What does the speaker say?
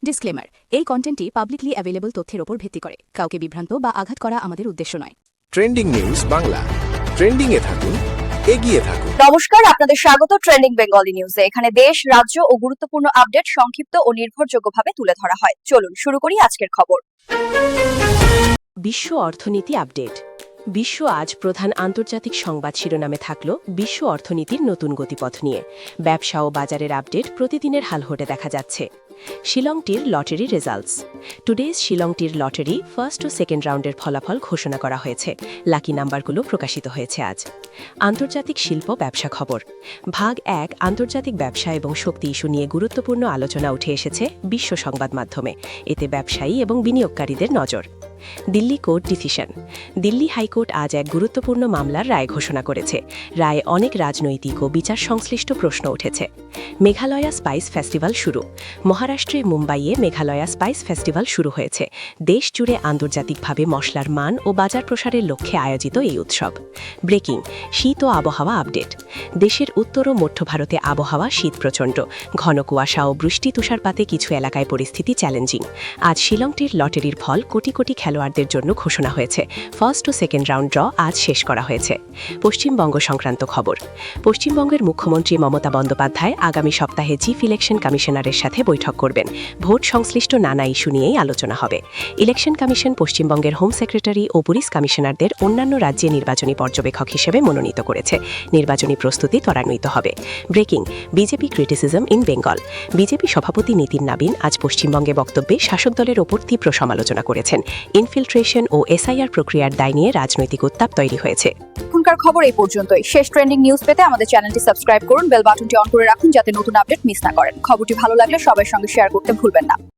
Disclaimer, এই কন্টেন্টটি publicly available তথ্যের ওপর ভিত্তি করে কাউকে বিভ্রান্ত বা আঘাত করা আমাদের উদ্দেশ্য নয়। ট্রেন্ডিং নিউজ বাংলা, ট্রেন্ডিং এ থাকুন, এগিয়ে থাকুন। নমস্কার, আপনাদের স্বাগত ট্রেন্ডিং বেঙ্গলি নিউজে। এখানে দেশ, রাজ্য ও গুরুত্বপূর্ণ আপডেট সংক্ষিপ্ত ও নির্ভরযোগ্যভাবে তুলে ধরা হয়। চলুন শুরু করি আজকের খবর। বিশ্ব অর্থনীতি আপডেট। বিশ্ব আজ প্রধান আন্তর্জাতিক সংবাদ শিরোনামে থাকল বিশ্ব অর্থনীতির নতুন গতিপথ নিয়ে। ব্যবসা ও বাজারের আপডেট প্রতিদিনের হালহটে দেখা যাচ্ছে। শিলংটির লটারি রেজাল্টস। টুডেজ শিলংটির লটারি ফার্স্ট ও সেকেন্ড রাউন্ডের ফলাফল ঘোষণা করা হয়েছে। লাকি নাম্বারগুলো প্রকাশিত হয়েছে আজ। আন্তর্জাতিক শিল্প ব্যবসা খবর। ভাগ 1, আন্তর্জাতিক ব্যবসা এবং শক্তি ইস্যু নিয়ে গুরুত্বপূর্ণ আলোচনা উঠে এসেছে বিশ্ব সংবাদ মাধ্যমে। এতে ব্যবসায়ী এবং বিনিয়োগকারীদের নজর। Delhi court decision. Delhi high court আজ এক গুরুত্বপূর্ণ মামলার রায় ঘোষণা করেছে। রায়ে অনেক রাজনৈতিক ও বিচার সংশ্লিষ্ট প্রশ্ন উঠেছে। মেঘালয়া স্পাইস ফেস্টিভ্যাল শুরু। মহারাষ্ট্রে মুম্বাইয়ে মেঘালয়া স্পাইস ফেস্টিভ্যাল শুরু হয়েছে। দেশ জুড়ে আন্তর্জাতিকভাবে মশলার মান ও বাজার প্রসারের লক্ষ্যে আয়োজিত এই উৎসব। ব্রেকিং, শীত ও আবহাওয়া আপডেট। দেশের উত্তর ও মধ্য ভারতে আবহাওয়া শীত প্রচণ্ড। ঘন কুয়াশা ও বৃষ্টি তুষারপাতে কিছু এলাকায় পরিস্থিতি চ্যালেঞ্জিং। আজ শিলংটির লটারির ফল কোটি কোটি খেলোয়াড়দের জন্য ঘোষণা হয়েছে। ফার্স্ট ও সেকেন্ড রাউন্ড ড্র আজ শেষ করা হয়েছে। পশ্চিমবঙ্গ সংক্রান্ত খবর। পশ্চিমবঙ্গের মুখ্যমন্ত্রী মমতা বন্দ্যোপাধ্যায় আগামী সপ্তাহে চিফ ইলেকশন কমিশনারের সাথে বৈঠক করবেন। ভোট সংশ্লিষ্ট নানা ইস্যু নিয়েই আলোচনা হবে। ইলেকশন কমিশন পশ্চিমবঙ্গের হোম সেক্রেটারি ও পুলিশ কমিশনারদের অন্যান্য রাজ্যে নির্বাচনী পর্যবেক্ষক হিসেবে মনোনীত করেছে। নির্বাচনী প্রস্তুতি ত্বরান্বিত হবে। Breaking, BJP criticism in Bengal. BJP সভাপতি নীতিন নাবিন আজ পশ্চিমবঙ্গে বক্তব্যে শাসক দলের ওপর তীব্র সমালোচনা করেছেন। ইনফিল্ট্রেশন ও এসআইআর প্রক্রিয়ার দায় নিয়ে রাজনৈতিক উত্তাপ তৈরি হয়েছে। এখনকার খবর এই পর্যন্তই। শেষ ট্রেন্ডিং নিউজ পেতে আমাদের চ্যানেলটি সাবস্ক্রাইব করুন, বেল বাটনটি অন করে রাখুন যাতে নতুন আপডেট মিস না করেন। খবরটি ভালো লাগলে সবার সঙ্গে শেয়ার করতে ভুলবেন না।